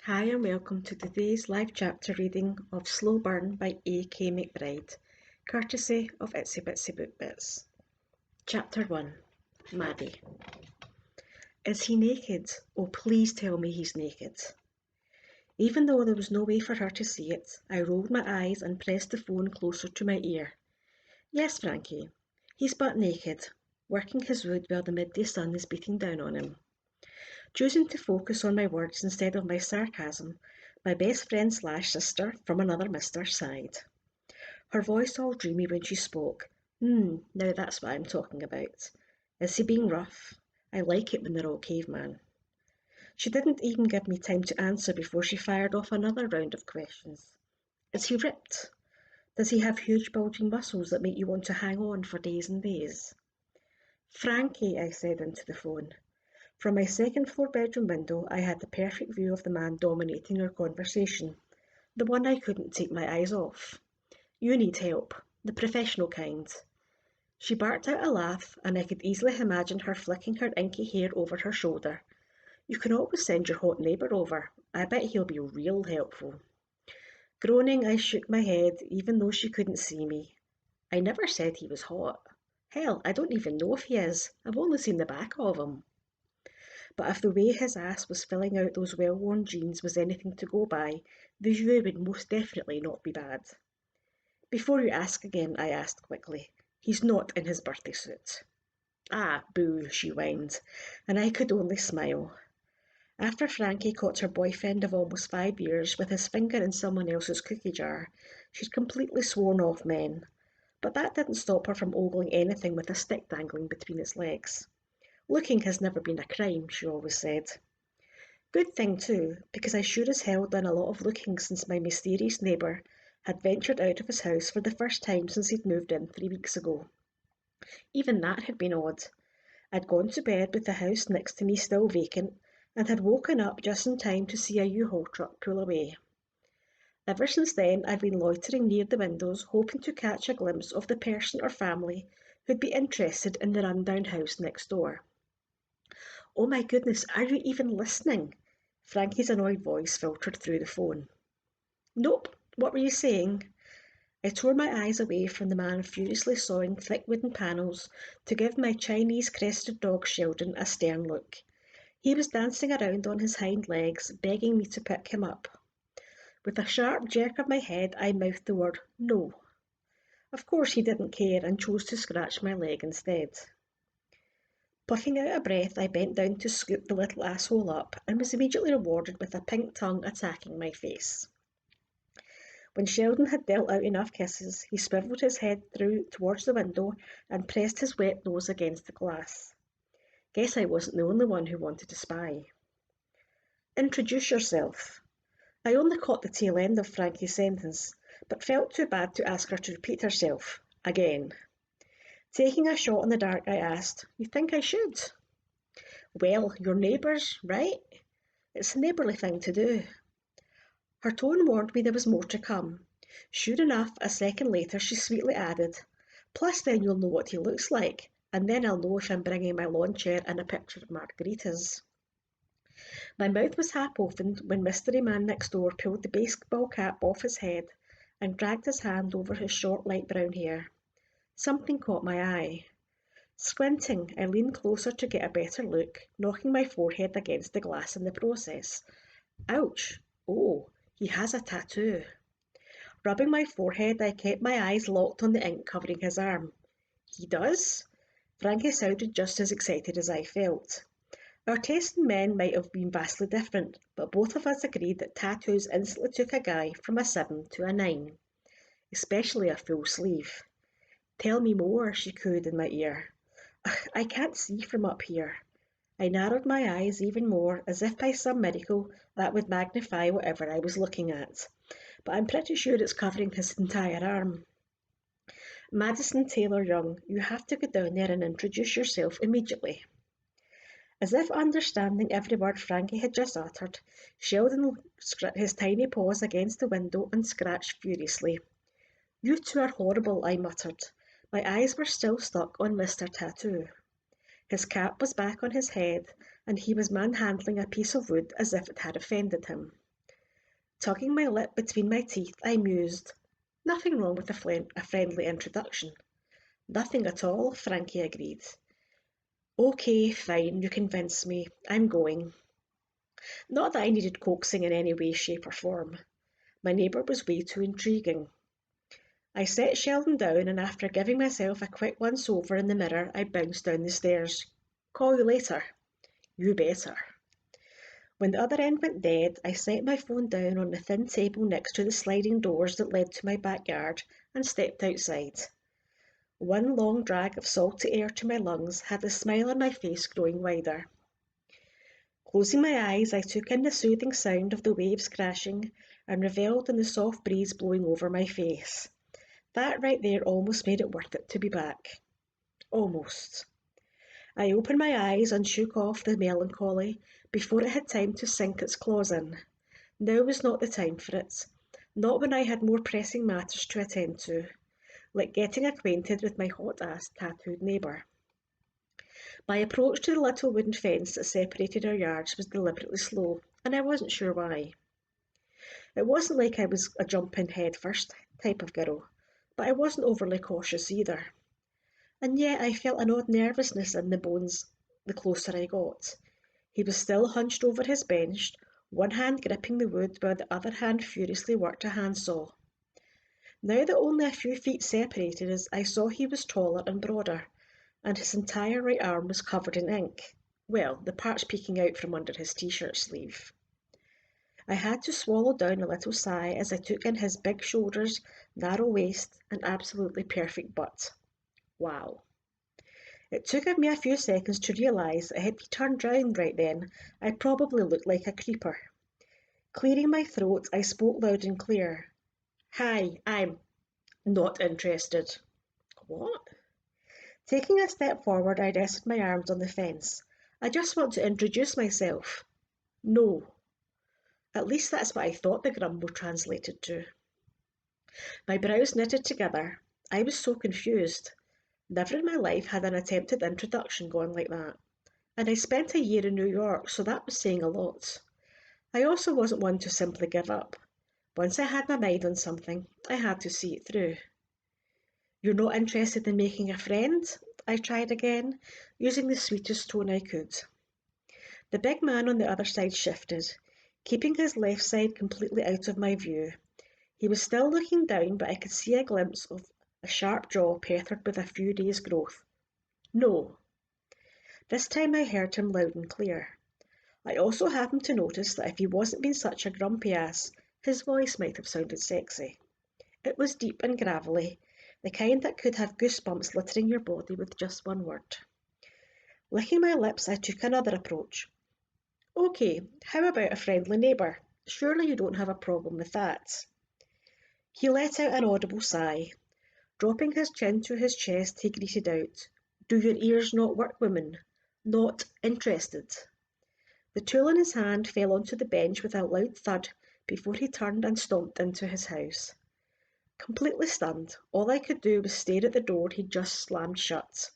Hi and welcome to today's live chapter reading of Slow Burn by A.K. MacBride, courtesy of Itsy Bitsy Book Bits. Chapter 1. Maddie. Is he naked? Oh, please tell me he's naked. Even though there was no way for her to see it, I rolled my eyes and pressed the phone closer to my ear. Yes, Frankie, he's butt naked, working his wood while the midday sun is beating down on him. Choosing to focus on my words instead of my sarcasm, my best friend slash sister from another mister sighed. Her voice all dreamy when she spoke. Now that's what I'm talking about. Is he being rough? I like it when they're all caveman. She didn't even give me time to answer before she fired off another round of questions. Is he ripped? Does he have huge bulging muscles that make you want to hang on for days and days? Frankie, I said into the phone. From my second-floor bedroom window, I had the perfect view of the man dominating our conversation, the one I couldn't take my eyes off. You need help, the professional kind. She barked out a laugh, and I could easily imagine her flicking her inky hair over her shoulder. You can always send your hot neighbour over. I bet he'll be real helpful. Groaning, I shook my head, even though she couldn't see me. I never said he was hot. Hell, I don't even know if he is. I've only seen the back of him. But if the way his ass was filling out those well-worn jeans was anything to go by, the view would most definitely not be bad. Before you ask again, I asked quickly, he's not in his birthday suit. Ah, boo, she whined, and I could only smile. After Frankie caught her boyfriend of almost 5 years with his finger in someone else's cookie jar, she'd completely sworn off men. But that didn't stop her from ogling anything with a stick dangling between its legs. Looking has never been a crime, she always said. Good thing too, because I sure as hell done a lot of looking since my mysterious neighbour had ventured out of his house for the first time since he'd moved in 3 weeks ago. Even that had been odd. I'd gone to bed with the house next to me still vacant, and had woken up just in time to see a U-Haul truck pull away. Ever since then, I've been loitering near the windows, hoping to catch a glimpse of the person or family who'd be interested in the rundown house next door. Oh my goodness, are you even listening? Frankie's annoyed voice filtered through the phone. Nope, what were you saying? I tore my eyes away from the man furiously sawing thick wooden panels to give my Chinese crested dog Sheldon a stern look. He was dancing around on his hind legs, begging me to pick him up. With a sharp jerk of my head, I mouthed the word no. Of course he didn't care and chose to scratch my leg instead. Puffing out a breath, I bent down to scoop the little asshole up and was immediately rewarded with a pink tongue attacking my face. When Sheldon had dealt out enough kisses, he swiveled his head through towards the window and pressed his wet nose against the glass. Guess I wasn't the only one who wanted to spy. Introduce yourself. I only caught the tail end of Frankie's sentence, but felt too bad to ask her to repeat herself again. Taking a shot in the dark, I asked, You think I should? Well, you're neighbours, right? It's a neighbourly thing to do. Her tone warned me there was more to come. Sure enough, a second later she sweetly added, Plus then you'll know what he looks like, and then I'll know if I'm bringing my lawn chair and a picture of margaritas. My mouth was half opened when mystery man next door pulled the baseball cap off his head and dragged his hand over his short light brown hair. Something caught my eye. Squinting, I leaned closer to get a better look, knocking my forehead against the glass in the process. Ouch! Oh, he has a tattoo. Rubbing my forehead, I kept my eyes locked on the ink covering his arm. He does? Frankie sounded just as excited as I felt. Our taste in men might have been vastly different, but both of us agreed that tattoos instantly took a guy from a 7 to a 9, especially a full sleeve. Tell me more, she cooed in my ear. I can't see from up here. I narrowed my eyes even more, as if by some miracle that would magnify whatever I was looking at, but I'm pretty sure it's covering his entire arm. Madison Taylor Young, you have to go down there and introduce yourself immediately. As if understanding every word Frankie had just uttered, Sheldon his tiny paws against the window and scratched furiously. You two are horrible, I muttered. My eyes were still stuck on Mr. Tattoo. His cap was back on his head, and he was manhandling a piece of wood as if it had offended him. Tugging my lip between my teeth, I mused. Nothing wrong with a friendly introduction. Nothing at all, Frankie agreed. Okay, fine, you convinced me. I'm going. Not that I needed coaxing in any way, shape, or form. My neighbour was way too intriguing. I set Sheldon down, and after giving myself a quick once over in the mirror, I bounced down the stairs. Call you later. You better. When the other end went dead, I set my phone down on the thin table next to the sliding doors that led to my backyard and stepped outside. One long drag of salty air to my lungs had the smile on my face growing wider. Closing my eyes, I took in the soothing sound of the waves crashing and revelled in the soft breeze blowing over my face. That right there almost made it worth it to be back. Almost. I opened my eyes and shook off the melancholy before it had time to sink its claws in. Now was not the time for it. Not when I had more pressing matters to attend to, like getting acquainted with my hot-ass tattooed neighbour. My approach to the little wooden fence that separated our yards was deliberately slow, and I wasn't sure why. It wasn't like I was a jump in head first type of girl, but I wasn't overly cautious either. And yet I felt an odd nervousness in the bones the closer I got. He was still hunched over his bench, one hand gripping the wood while the other hand furiously worked a handsaw. Now that only a few feet separated us, I saw he was taller and broader, and his entire right arm was covered in ink. Well, the parts peeking out from under his t-shirt sleeve. I had to swallow down a little sigh as I took in his big shoulders, narrow waist, and absolutely perfect butt. Wow. It took me a few seconds to realise that had he turned round right then, I probably looked like a creeper. Clearing my throat, I spoke loud and clear. Hi, I'm not interested. What? Taking a step forward, I rested my arms on the fence. I just want to introduce myself. No. At least that's what I thought the grumble translated to. My brows knitted together. I was so confused. Never in my life had an attempted introduction gone like that. And I spent a year in New York, so that was saying a lot. I also wasn't one to simply give up. Once I had my mind on something, I had to see it through. You're not interested in making a friend? I tried again, using the sweetest tone I could. The big man on the other side shifted, keeping his left side completely out of my view. He was still looking down, but I could see a glimpse of a sharp jaw peppered with a few days' growth. No. This time I heard him loud and clear. I also happened to notice that if he wasn't being such a grumpy ass, his voice might have sounded sexy. It was deep and gravelly, the kind that could have goosebumps littering your body with just one word. Licking my lips, I took another approach. Okay, how about a friendly neighbour? Surely you don't have a problem with that. He let out an audible sigh. Dropping his chin to his chest, he greeted out, Do your ears not work, woman? Not interested. The tool in his hand fell onto the bench with a loud thud before he turned and stomped into his house. Completely stunned, all I could do was stare at the door he'd just slammed shut.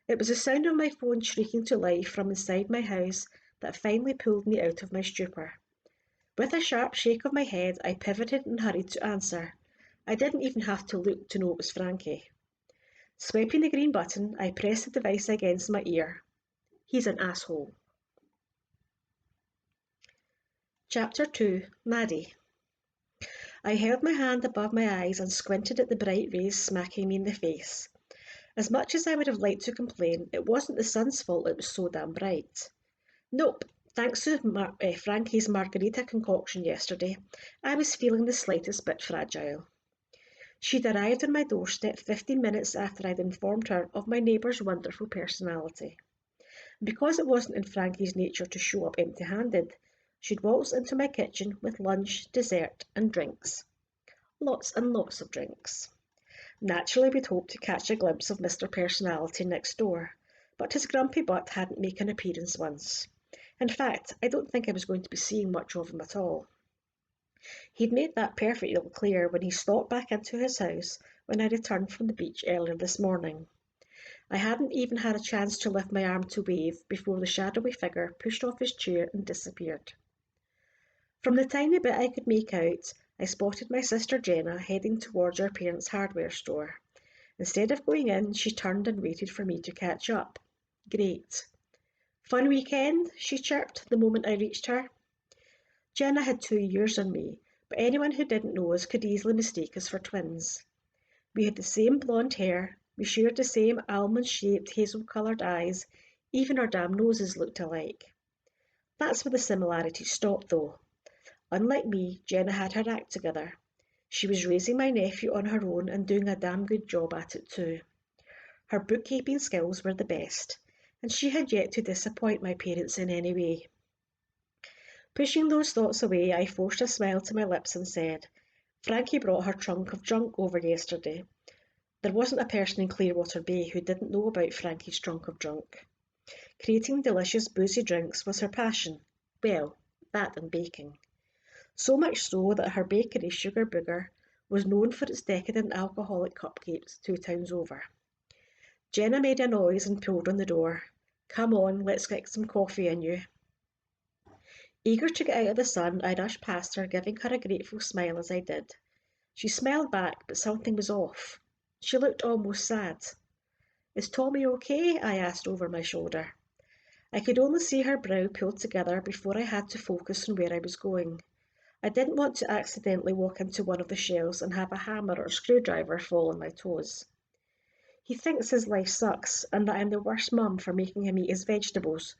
It was the sound of my phone shrieking to life from inside my house that finally pulled me out of my stupor. With a sharp shake of my head, I pivoted and hurried to answer. I didn't even have to look to know it was Frankie. Swiping the green button, I pressed the device against my ear. He's an asshole. Chapter 2. Maddie. I held my hand above my eyes and squinted at the bright rays smacking me in the face. As much as I would have liked to complain, it wasn't the sun's fault it was so damn bright. Nope, thanks to Frankie's margarita concoction yesterday, I was feeling the slightest bit fragile. She'd arrived on my doorstep 15 minutes after I'd informed her of my neighbour's wonderful personality. Because it wasn't in Frankie's nature to show up empty-handed, she'd waltzed into my kitchen with lunch, dessert, and drinks. Lots and lots of drinks. Naturally, we'd hoped to catch a glimpse of Mr. Personality next door, but his grumpy butt hadn't made an appearance once. In fact, I don't think I was going to be seeing much of him at all. He'd made that perfectly clear when he stalked back into his house when I returned from the beach earlier this morning. I hadn't even had a chance to lift my arm to wave before the shadowy figure pushed off his chair and disappeared. From the tiny bit I could make out, I spotted my sister Jenna heading towards our parents' hardware store. Instead of going in, she turned and waited for me to catch up. Great. Fun weekend? She chirped the moment I reached her. Jenna had 2 years on me, but anyone who didn't know us could easily mistake us for twins. We had the same blonde hair, we shared the same almond-shaped, hazel-coloured eyes, even our damn noses looked alike. That's where the similarities stopped, though. Unlike me, Jenna had her act together. She was raising my nephew on her own and doing a damn good job at it too. Her bookkeeping skills were the best, and she had yet to disappoint my parents in any way. Pushing those thoughts away, I forced a smile to my lips and said, Frankie brought her trunk of junk over yesterday. There wasn't a person in Clearwater Bay who didn't know about Frankie's trunk of junk. Creating delicious boozy drinks was her passion. Well, that and baking. So much so that her bakery, Sugar Booger, was known for its decadent alcoholic cupcakes 2 towns over. Jenna made a noise and pulled on the door. Come on, let's get some coffee in you. Eager to get out of the sun, I rushed past her, giving her a grateful smile as I did. She smiled back, but something was off. She looked almost sad. Is Tommy okay? I asked over my shoulder. I could only see her brow pulled together before I had to focus on where I was going. I didn't want to accidentally walk into one of the shelves and have a hammer or screwdriver fall on my toes. He thinks his life sucks and that I'm the worst mum for making him eat his vegetables.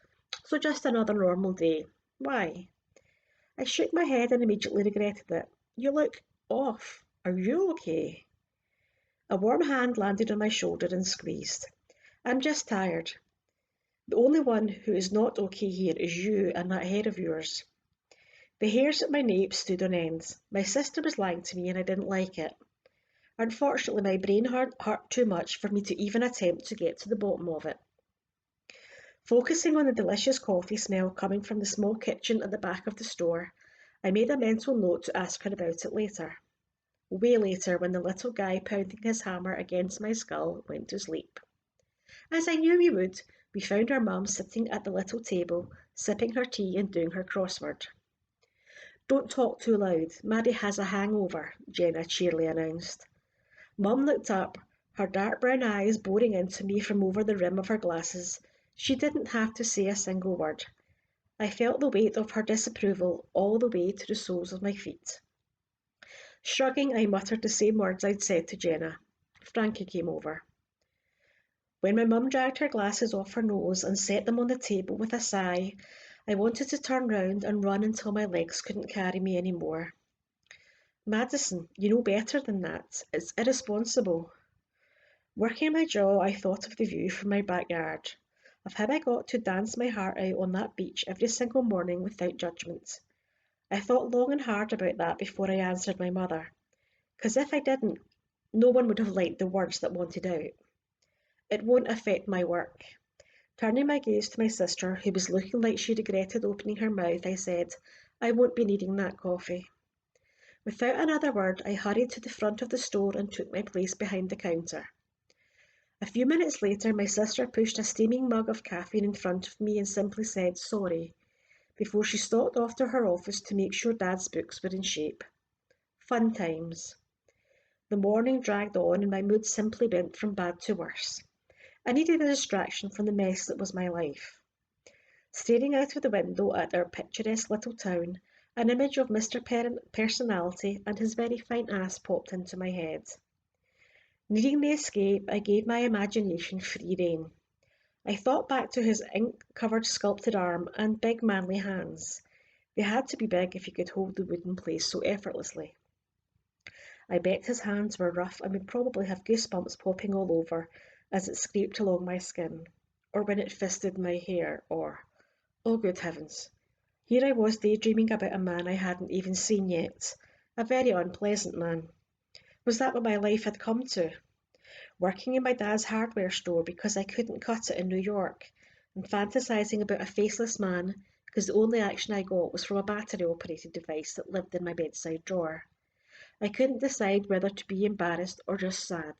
So just another normal day. Why? I shook my head and immediately regretted it. You look off. Are you okay? A warm hand landed on my shoulder and squeezed. I'm just tired. The only one who is not okay here is you and that hair of yours. The hairs at my nape stood on end. My sister was lying to me and I didn't like it. Unfortunately, my brain hurt too much for me to even attempt to get to the bottom of it. Focusing on the delicious coffee smell coming from the small kitchen at the back of the store, I made a mental note to ask her about it later. Way later, when the little guy pounding his hammer against my skull went to sleep. As I knew we would, we found our mum sitting at the little table, sipping her tea and doing her crossword. Don't talk too loud. Maddie has a hangover, Jenna cheerily announced. Mum looked up, her dark brown eyes boring into me from over the rim of her glasses. She didn't have to say a single word. I felt the weight of her disapproval all the way to the soles of my feet. Shrugging, I muttered the same words I'd said to Jenna. Frankie came over. When my mum dragged her glasses off her nose and set them on the table with a sigh, I wanted to turn round and run until my legs couldn't carry me any more. Madison, you know better than that. It's irresponsible. Working my jaw, I thought of the view from my backyard, of how I got to dance my heart out on that beach every single morning without judgment. I thought long and hard about that before I answered my mother, because if I didn't, no one would have liked the words that wanted out. It won't affect my work. Turning my gaze to my sister, who was looking like she regretted opening her mouth, I said, I won't be needing that coffee. Without another word, I hurried to the front of the store and took my place behind the counter. A few minutes later, my sister pushed a steaming mug of caffeine in front of me and simply said, sorry, before she stalked off to her office to make sure Dad's books were in shape. Fun times. The morning dragged on and my mood simply went from bad to worse. I needed a distraction from the mess that was my life. Staring out of the window at our picturesque little town, an image of Mr. Personality and his very fine ass popped into my head. Needing the escape, I gave my imagination free rein. I thought back to his ink-covered sculpted arm and big manly hands. They had to be big if he could hold the wood in place so effortlessly. I bet his hands were rough and would probably have goosebumps popping all over as it scraped along my skin, or when it fisted my hair, or, oh good heavens, here I was daydreaming about a man I hadn't even seen yet, a very unpleasant man. Was that what my life had come to? Working in my dad's hardware store because I couldn't cut it in New York, and fantasizing about a faceless man because the only action I got was from a battery-operated device that lived in my bedside drawer. I couldn't decide whether to be embarrassed or just sad.